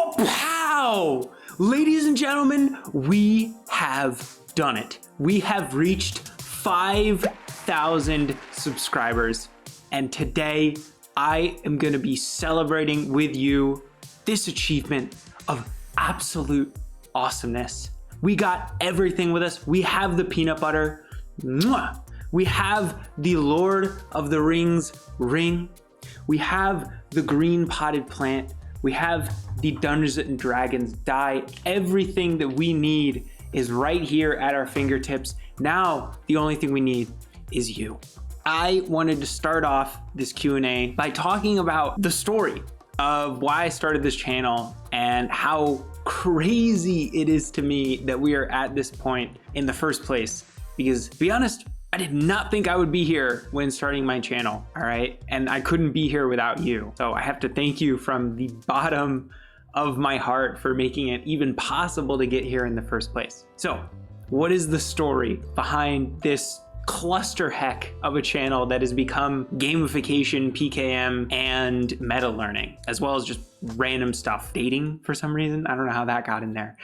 Whoa, pow! Ladies and gentlemen, we have done it. We have reached 5,000 subscribers. And today I am gonna be celebrating with you this achievement of absolute awesomeness. We got everything with us. We have the peanut butter. Mwah! We have the Lord of the Rings ring. We have the green potted plant. We have the Dungeons and Dragons die. Everything that we need is right here at our fingertips. Now, the only thing we need is you. I wanted to start off this Q&A by talking about the story of why I started this channel and how crazy it is to me that we are at this point in the first place. Because to be honest, I did not think I would be here when starting my channel, all right? And I couldn't be here without you. So I have to thank you from the bottom of my heart for making it even possible to get here in the first place. So what is the story behind this cluster heck of a channel that has become gamification, PKM, and meta learning, as well as just random stuff, dating for some reason? I don't know how that got in there.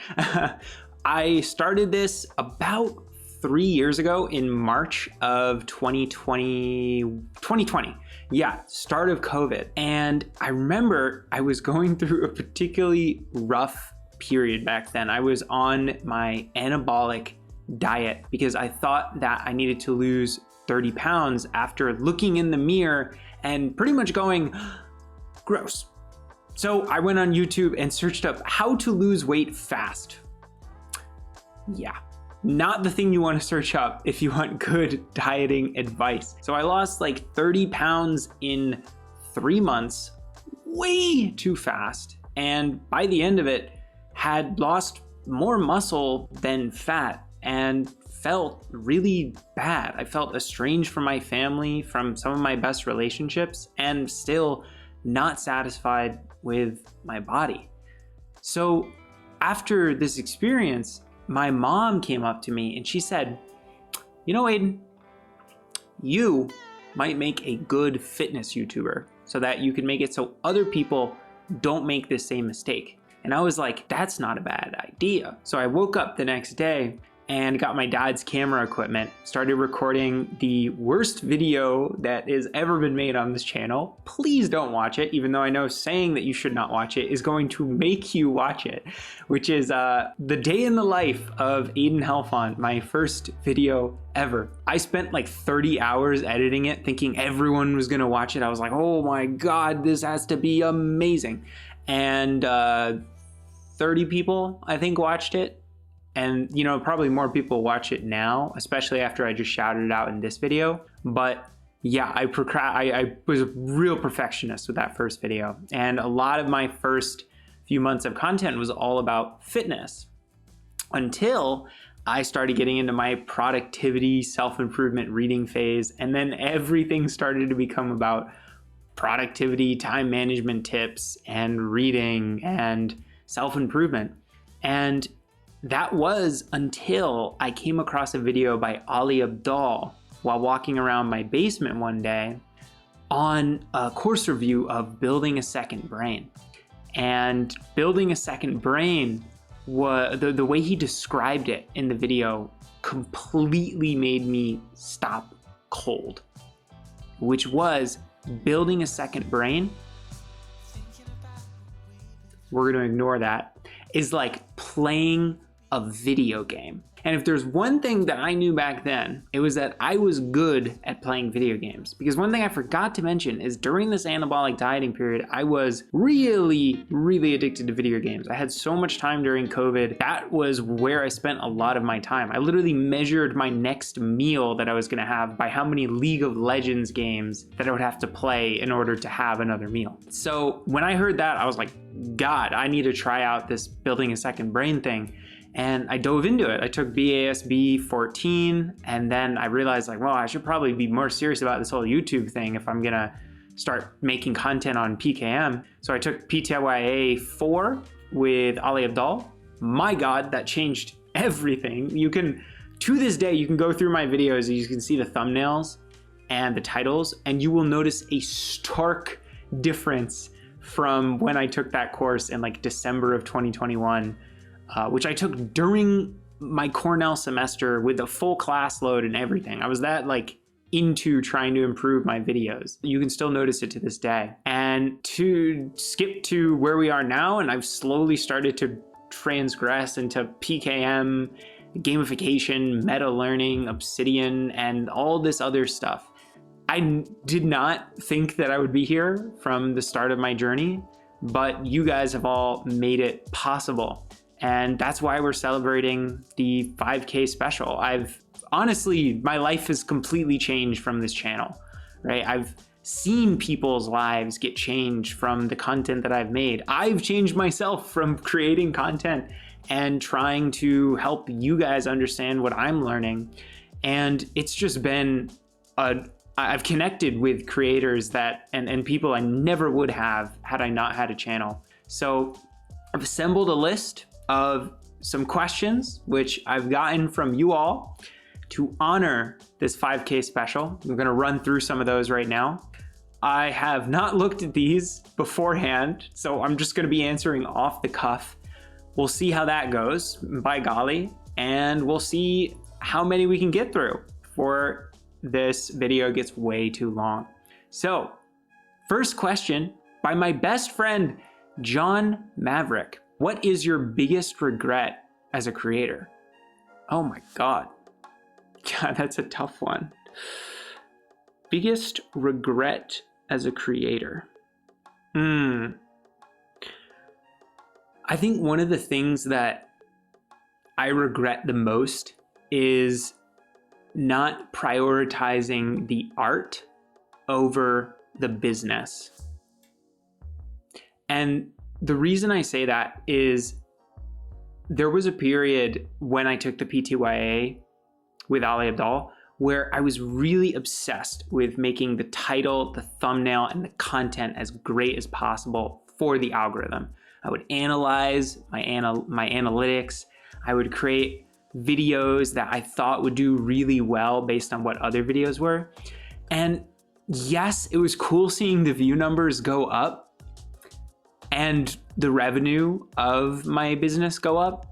I started this about 3 years ago in March of 2020. Yeah, start of COVID. And I remember I was going through a particularly rough period back then. I was on my anabolic diet because I thought that I needed to lose 30 pounds after looking in the mirror and pretty much going, gross. So I went on YouTube and searched up how to lose weight fast. Yeah. Not the thing you want to search up if you want good dieting advice. So I lost like 30 pounds in 3 months, way too fast. And by the end of it, had lost more muscle than fat and felt really bad. I felt estranged from my family, from some of my best relationships, and still not satisfied with my body. So after this experience, my mom came up to me and she said, you know, Aiden, you might make a good fitness YouTuber so that you can make it so other people don't make the same mistake. And I was like, that's not a bad idea. So I woke up the next day and got my dad's camera equipment, started recording the worst video that has ever been made on this channel. Please don't watch it, even though I know saying that you should not watch it is going to make you watch it, which is the day in the life of Aiden Helfont, my first video ever. I spent like 30 hours editing it, thinking everyone was gonna watch it. I was like, oh my God, this has to be amazing. And 30 people, I think, watched it. And, you know, probably more people watch it now, especially after I just shouted it out in this video. But yeah, I was a real perfectionist with that first video. And a lot of my first few months of content was all about fitness until I started getting into my productivity, self-improvement reading phase. And then everything started to become about productivity, time management tips, and reading and self-improvement. And that was until I came across a video by Ali Abdaal while walking around my basement one day on a course review of building a second brain. And building a second brain, the way he described it in the video completely made me stop cold, which was building a second brain. We're going to ignore that. Is like playing a video game. And if there's one thing that I knew back then, it was that I was good at playing video games. Because one thing I forgot to mention is during this anabolic dieting period, I was really, really addicted to video games. I had so much time during COVID. That was where I spent a lot of my time. I literally measured my next meal that I was gonna have by how many League of Legends games that I would have to play in order to have another meal. So when I heard that, I was like, God, I need to try out this building a second brain thing. And I dove into it. I took BASB 14, and then I realized like, well, I should probably be more serious about this whole YouTube thing if I'm gonna start making content on PKM. So I took PTYA 4 with Ali Abdaal. My God, that changed everything. You can, to this day, you can go through my videos and you can see the thumbnails and the titles, and you will notice a stark difference from when I took that course in like December of 2021, which I took during my Cornell semester with a full class load and everything. I was that like into trying to improve my videos. You can still notice it to this day. And to skip to where we are now, and I've slowly started to transgress into PKM, gamification, meta learning, Obsidian, and all this other stuff. I did not think that I would be here from the start of my journey, but you guys have all made it possible. And that's why we're celebrating the 5K special. Honestly, my life has completely changed from this channel, right? I've seen people's lives get changed from the content that I've made. I've changed myself from creating content and trying to help you guys understand what I'm learning. And it's just been I've connected with creators that and people I never would have had I not had a channel. So I've assembled a list of some questions which I've gotten from you all to honor this 5K special. I'm gonna run through some of those right now. I have not looked at these beforehand, so I'm just gonna be answering off the cuff. We'll see how that goes, by golly, and we'll see how many we can get through before this video gets way too long. So, first question by my best friend, John Maverick. What is your biggest regret as a creator? Oh my God. God, that's a tough one. Biggest regret as a creator. I think one of the things that I regret the most is not prioritizing the art over the business. And the reason I say that is there was a period when I took the PTYA with Ali Abdal where I was really obsessed with making the title, the thumbnail, and the content as great as possible for the algorithm. I would analyze my analytics. I would create videos that I thought would do really well based on what other videos were. And yes, it was cool seeing the view numbers go up and the revenue of my business go up.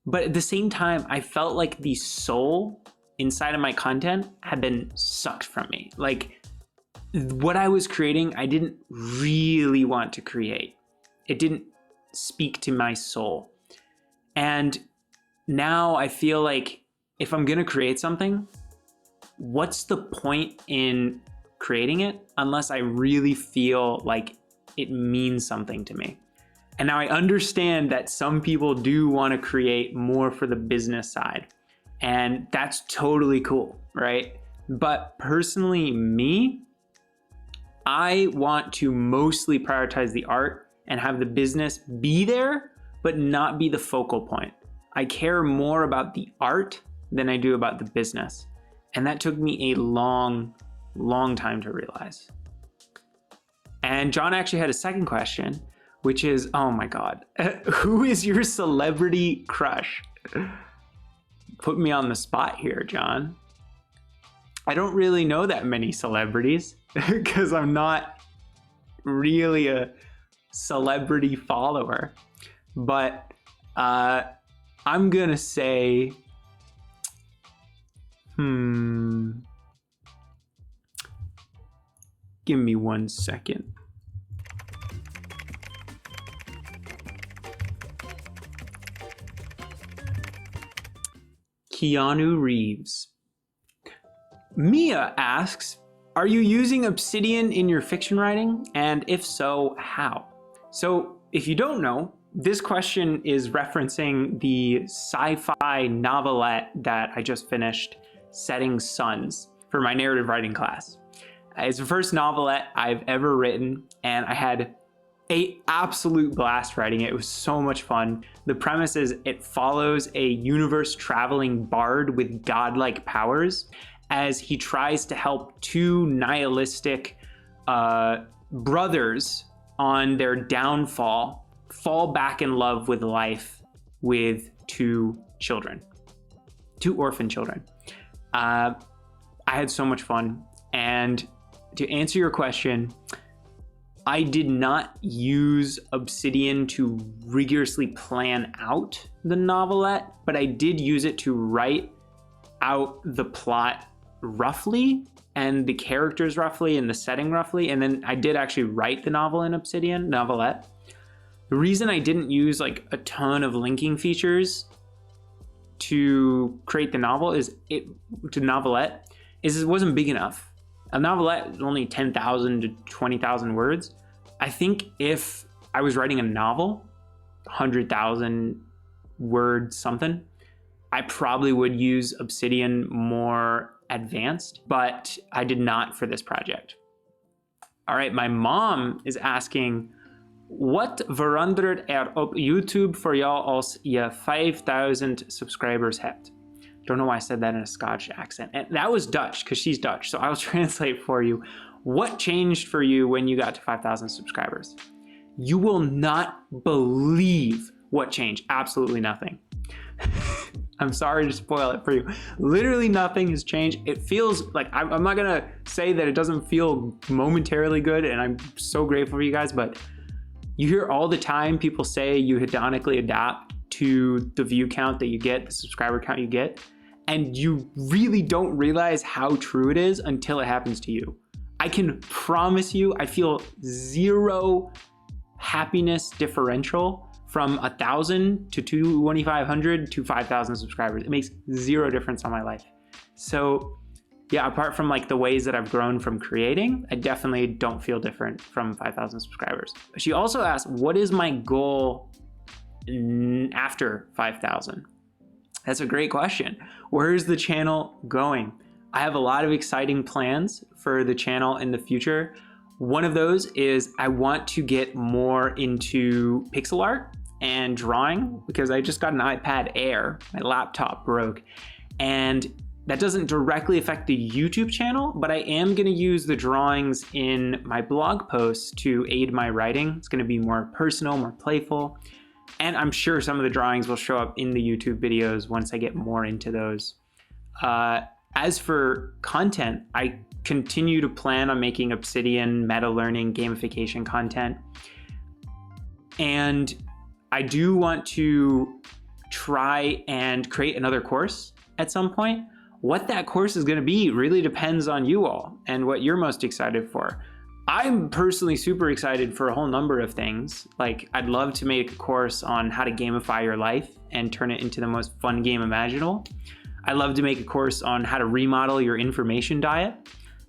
But at the same time, I felt like the soul inside of my content had been sucked from me. Like what I was creating, I didn't really want to create. It didn't speak to my soul. And now I feel like if I'm gonna create something, what's the point in creating it unless I really feel like it means something to me? And now I understand that some people do want to create more for the business side, and that's totally cool, right? But personally, me, I want to mostly prioritize the art and have the business be there, but not be the focal point. I care more about the art than I do about the business. And that took me a long, long time to realize. And John actually had a second question, which is, oh my God, who is your celebrity crush? Put me on the spot here, John. I don't really know that many celebrities because I'm not really a celebrity follower, but I'm gonna say, give me 1 second. Keanu Reeves. Mia asks, are you using Obsidian in your fiction writing? And if so, how? So if you don't know, this question is referencing the sci-fi novelette that I just finished, Setting Suns, for my narrative writing class. It's the first novelette I've ever written, and I had an absolute blast writing it. It was so much fun. The premise is it follows a universe-traveling bard with godlike powers as he tries to help two nihilistic brothers on their downfall fall back in love with life with two orphan children. I had so much fun. And to answer your question, I did not use Obsidian to rigorously plan out the novelette, but I did use it to write out the plot roughly and the characters roughly and the setting roughly. And then I did actually write the novel in Obsidian, novelette. The reason I didn't use like a ton of linking features to create the novel it wasn't big enough. A novelette is only 10,000 to 20,000 words. I think if I was writing a novel, 100,000 words something, I probably would use Obsidian more advanced, but I did not for this project. All right, my mom is asking, what verandert op YouTube voor jou als je 5,000 subscribers hebt? Don't know why I said that in a Scottish accent. And that was Dutch, because she's Dutch. So I'll translate for you. What changed for you when you got to 5,000 subscribers? You will not believe what changed. Absolutely nothing. I'm sorry to spoil it for you. Literally nothing has changed. It feels like, I'm not gonna say that it doesn't feel momentarily good, and I'm so grateful for you guys, but you hear all the time people say you hedonically adapt to the view count that you get, the subscriber count you get, and you really don't realize how true it is until it happens to you. I can promise you, I feel zero happiness differential from 1,000 to 2,500 to 5,000 subscribers. It makes zero difference on my life. So yeah, apart from like the ways that I've grown from creating, I definitely don't feel different from 5,000 subscribers. She also asked, what is my goal after 5,000? That's a great question. Where's the channel going? I have a lot of exciting plans for the channel in the future. One of those is I want to get more into pixel art and drawing, because I just got an iPad Air, my laptop broke, and that doesn't directly affect the YouTube channel, but I am gonna use the drawings in my blog posts to aid my writing. It's gonna be more personal, more playful, and I'm sure some of the drawings will show up in the YouTube videos once I get more into those. As for content, I continue to plan on making Obsidian meta learning gamification content. And I do want to try and create another course at some point. What that course is gonna be really depends on you all and what you're most excited for. I'm personally super excited for a whole number of things. Like, I'd love to make a course on how to gamify your life and turn it into the most fun game imaginable. I'd love to make a course on how to remodel your information diet.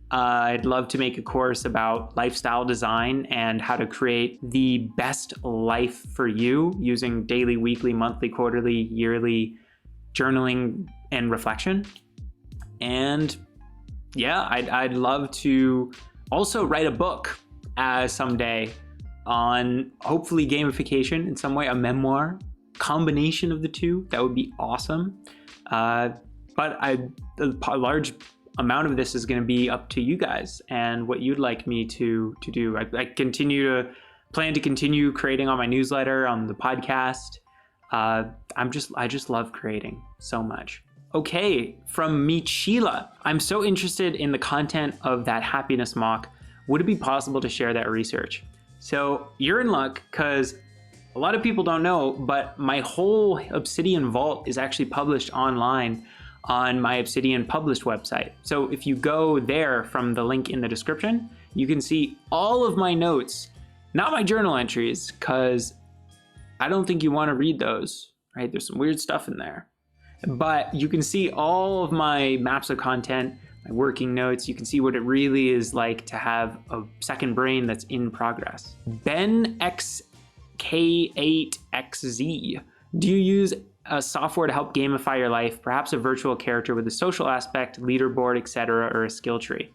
I'd love to make a course about lifestyle design and how to create the best life for you using daily, weekly, monthly, quarterly, yearly journaling and reflection. And yeah, I'd love to also write a book someday on hopefully gamification in some way, a memoir, combination of the two. That would be awesome. But a large amount of this is going to be up to you guys and what you'd like me to do. I plan to continue creating on my newsletter, on the podcast. I just love creating so much. Okay, from Michila, I'm so interested in the content of that happiness mock. Would it be possible to share that research? So you're in luck, because a lot of people don't know, but my whole Obsidian vault is actually published online on my Obsidian published website. So if you go there from the link in the description, you can see all of my notes, not my journal entries, because I don't think you want to read those, right? There's some weird stuff in there. But you can see all of my maps of content, my working notes. You can see what it really is like to have a second brain that's in progress. Ben XK8XZ, do you use a software to help gamify your life, perhaps a virtual character with a social aspect, leaderboard, etc., or a skill tree?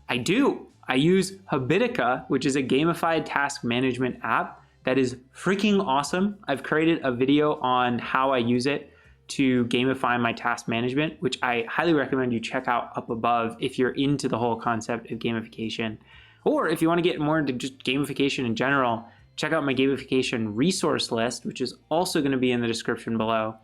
I do. I use Habitica, which is a gamified task management app that is freaking awesome. I've created a video on how I use it to gamify my task management, which I highly recommend you check out up above if you're into the whole concept of gamification. Or if you want to get more into just gamification in general, check out my gamification resource list, which is also going to be in the description below,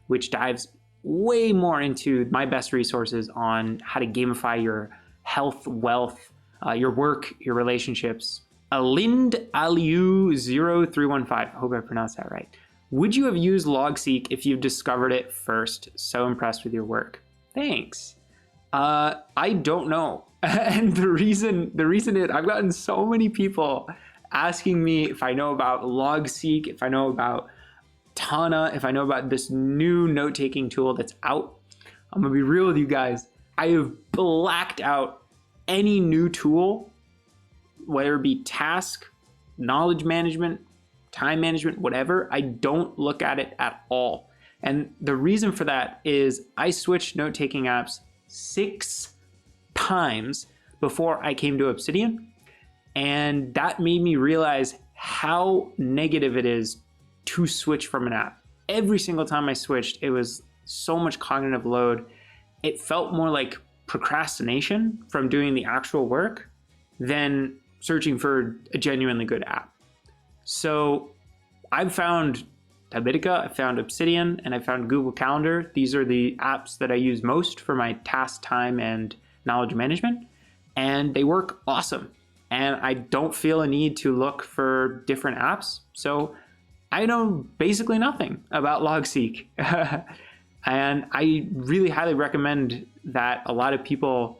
which dives way more into my best resources on how to gamify your health, wealth, your work, your relationships. Alind Aliu 0315. I hope I pronounced that right. Would you have used Logseek if you've discovered it first? So impressed with your work. Thanks. I don't know. And the reason I've gotten so many people asking me if I know about Logseek, if I know about Tana, if I know about this new note-taking tool that's out. I'm gonna be real with you guys. I have blacked out any new tool, whether it be task, knowledge management, time management, whatever. I don't look at it at all. And the reason for that is I switched note-taking apps 6 times before I came to Obsidian. And that made me realize how negative it is to switch from an app. Every single time I switched, it was so much cognitive load. It felt more like procrastination from doing the actual work than searching for a genuinely good app. So I've found Habitica, I found Obsidian, and I found Google Calendar. These are the apps that I use most for my task, time, and knowledge management. And they work awesome. And I don't feel a need to look for different apps. So I know basically nothing about Logseek. And I really highly recommend that a lot of people,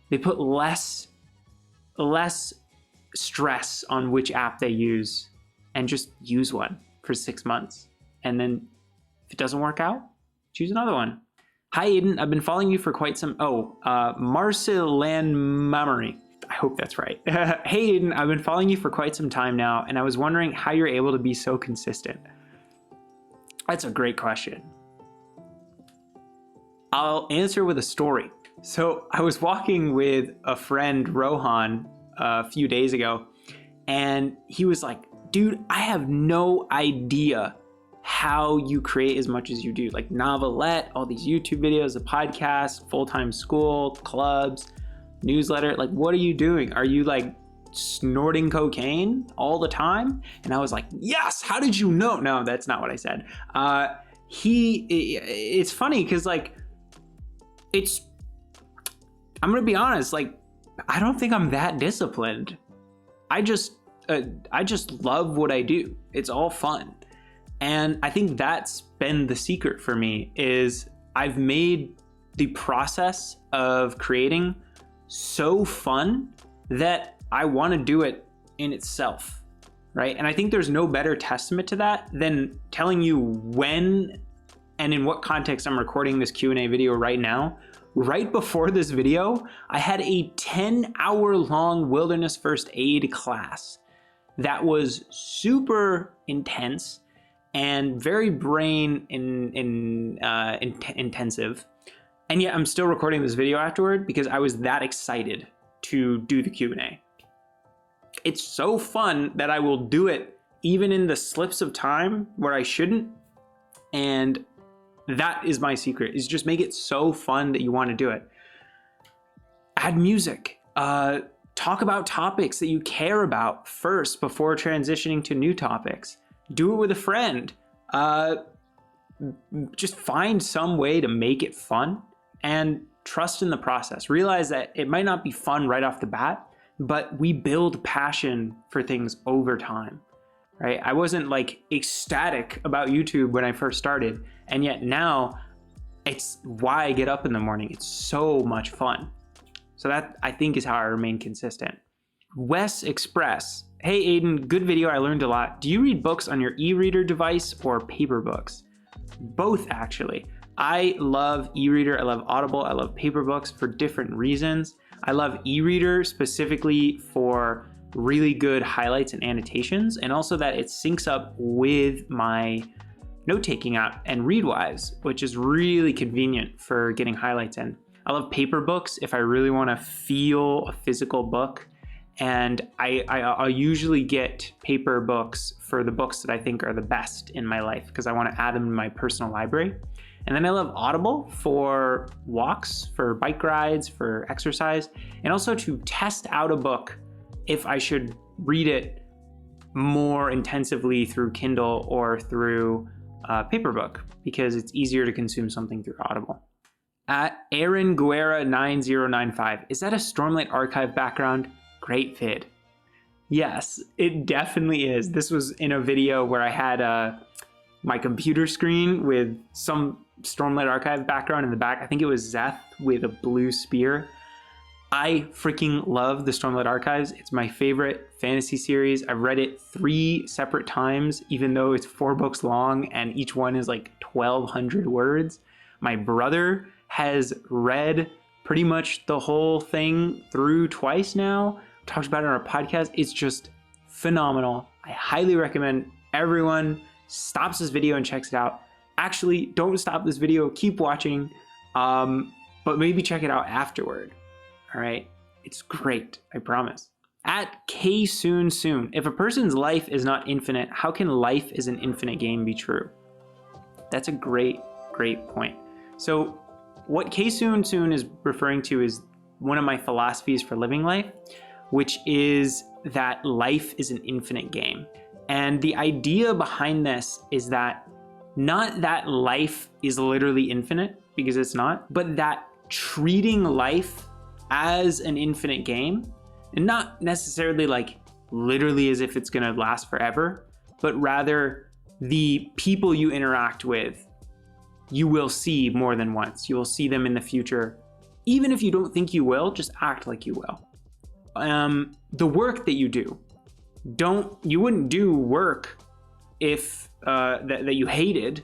they put less stress on which app they use and just use one for 6 months. And then if it doesn't work out, choose another one. Hi, Iden. I've been following you for quite some... Marcelan Mamery. I hope that's right. Hey, Iden. I've been following you for quite some time now, and I was wondering how you're able to be so consistent. That's a great question. I'll answer with a story. So I was walking with a friend, Rohan, a few days ago, and he was like, dude, I have no idea how you create as much as you do. Like Novelette, all these YouTube videos, a podcast, full-time school, clubs, newsletter. Like, what are you doing? Are you like snorting cocaine all the time? And I was like, yes, how did you know? No, that's not what I said. It's funny because like, I'm gonna be honest, like, I don't think I'm that disciplined. I just love what I do. It's all fun. And I think that's been the secret for me is I've made the process of creating so fun that I want to do it in itself, right? And I think there's no better testament to that than telling you when and in what context I'm recording this Q&A video right now. Right before this video, I had a 10-hour long wilderness first aid class that was super intense and very brain intensive. And yet I'm still recording this video afterward because I was that excited to do the Q&A. It's so fun that I will do it even in the slips of time where I shouldn't. And that is my secret, is just make it so fun that you want to do it. Add music. Talk about topics that you care about first before transitioning to new topics. Do it with a friend. Just find some way to make it fun and trust in the process. Realize that it might not be fun right off the bat, but we build passion for things over time, right? I wasn't like ecstatic about YouTube when I first started, and yet now it's why I get up in the morning. It's so much fun. So that, I think, is how I remain consistent. Wes Express. Hey, Aiden, good video. I learned a lot. Do you read books on your e-reader device or Paperbooks? Both, actually. I love e-reader. I love Audible. I love Paperbooks for different reasons. I love e-reader specifically for really good highlights and annotations, and also that it syncs up with my note-taking app and Readwise, which is really convenient for getting highlights in. I love Paperbooks if I really want to feel a physical book, and I'll usually get Paperbooks for the books that I think are the best in my life because I want to add them to my personal library. And then I love Audible for walks, for bike rides, for exercise, and also to test out a book if I should read it more intensively through Kindle or through Paperbook, because it's easier to consume something through Audible. At Aaron Guerra 9095, is that a Stormlight Archive background? Great vid. Yes, it definitely is. This was in a video where I had my computer screen with some Stormlight Archive background in the back. I think it was Zeth with a blue spear. I freaking love the Stormlight Archives. It's my favorite fantasy series. I've read it 3 separate times, even though it's 4 books long and each one is like 1,200 words. My brother has read pretty much the whole thing through twice now. Talked about it on our podcast. It's just phenomenal. I highly recommend everyone stops this video and checks it out. Actually, don't stop this video. Keep watching, but maybe check it out afterward. All right, it's great, I promise. At K Soon Soon, if a person's life is not infinite, how can life is an infinite game be true? That's a great point. So what K Soon Soon is referring to is one of my philosophies for living life, which is that life is an infinite game. And the idea behind this is that not that life is literally infinite, because it's not, but that treating life as an infinite game, and not necessarily like literally as if it's gonna last forever, but rather the people you interact with, you will see more than once. You will see them in the future. Even if you don't think you will, just act like you will. The work that you do, you wouldn't do work if that you hated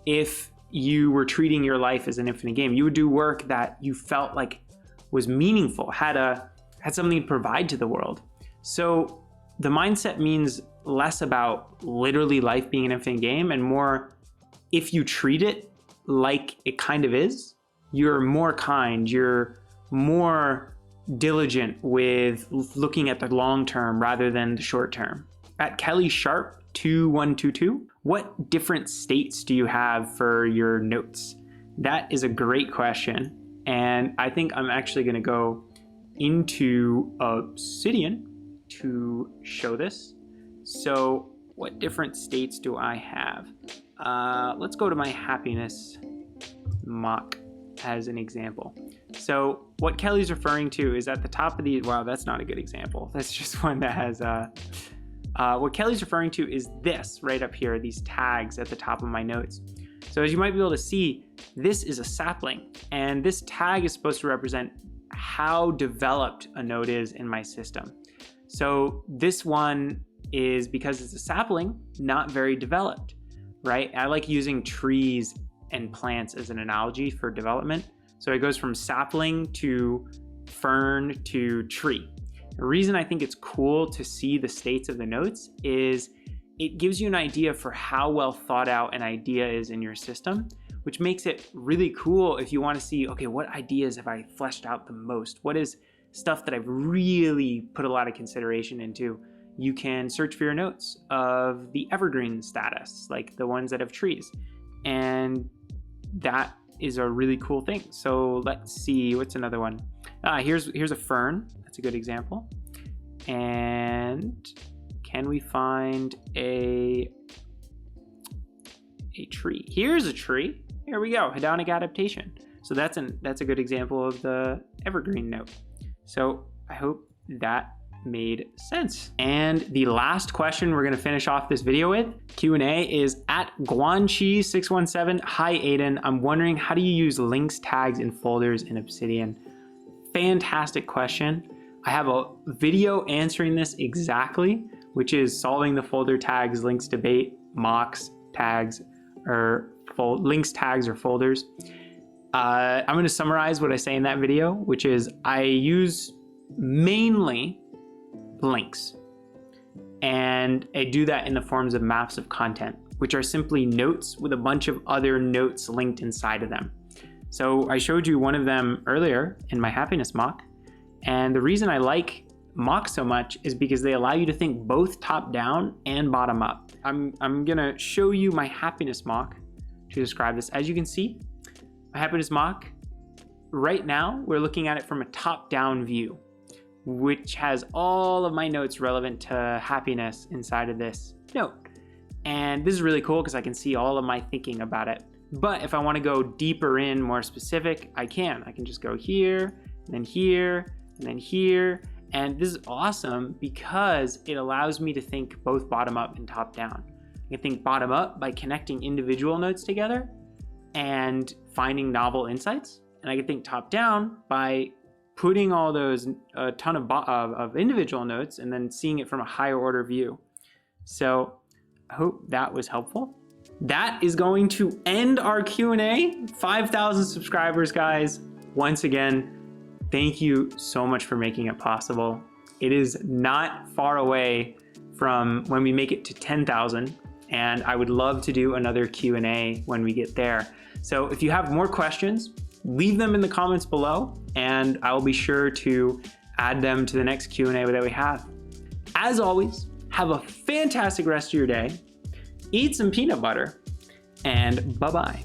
if you were treating your life as an infinite game. You would do work that you felt like was meaningful, had something to provide to the world. So the mindset means less about literally life being an infinite game and more, if you treat it like it kind of is, you're more kind, you're more diligent with looking at the long term rather than the short term. At Kelly Sharp 2122, what different states do you have for your notes? That is a great question. And I think I'm actually going to go into Obsidian to show this. So what different states do I have? Let's go to my happiness mock as an example. So what Kelly's referring to is at the top of the, wow, that's not a good example. That's just one that has, what Kelly's referring to is this right up here, these tags at the top of my notes. So as you might be able to see, this is a sapling, and this tag is supposed to represent how developed a node is in my system. So this one is, because it's a sapling, not very developed, right? I like using trees and plants as an analogy for development. So it goes from sapling to fern to tree. The reason I think it's cool to see the states of the notes is it gives you an idea for how well thought out an idea is in your system, which makes it really cool if you want to see, okay, what ideas have I fleshed out the most? What is stuff that I've really put a lot of consideration into? You can search for your notes of the evergreen status, like the ones that have trees. And that is a really cool thing. So let's see, what's another one? Here's a fern. That's a good example. And can we find a tree? Here's a tree. Here we go, hedonic adaptation. So that's a good example of the evergreen note. So I hope that made sense. And the last question we're gonna finish off this video with, Q&A, is at Guanchi617. Hi Aiden, I'm wondering, how do you use links, tags, and folders in Obsidian? Fantastic question. I have a video answering this exactly, which is solving the folder tags, links debate, mocks, tags, or links, tags, or folders. I'm going to summarize what I say in that video, which is I use mainly links, and I do that in the forms of maps of content, which are simply notes with a bunch of other notes linked inside of them. So I showed you one of them earlier in my happiness mock, and the reason I like mocks so much is because they allow you to think both top down and bottom up. I'm gonna show you my happiness mock to describe this. As you can see, my happiness mock, right now, we're looking at it from a top-down view, which has all of my notes relevant to happiness inside of this note. And this is really cool because I can see all of my thinking about it. But if I want to go deeper in, more specific, I can just go here, and then here, and then here. And this is awesome because it allows me to think both bottom up and top down. I can think bottom up by connecting individual notes together and finding novel insights. And I can think top down by putting all those, a ton of individual notes and then seeing it from a higher order view. So I hope that was helpful. That is going to end our Q&A. 5,000 subscribers, guys. Once again, thank you so much for making it possible. It is not far away from when we make it to 10,000, and I would love to do another Q&A when we get there. So if you have more questions, leave them in the comments below, and I will be sure to add them to the next Q&A that we have. As always, have a fantastic rest of your day. Eat some peanut butter, and bye-bye.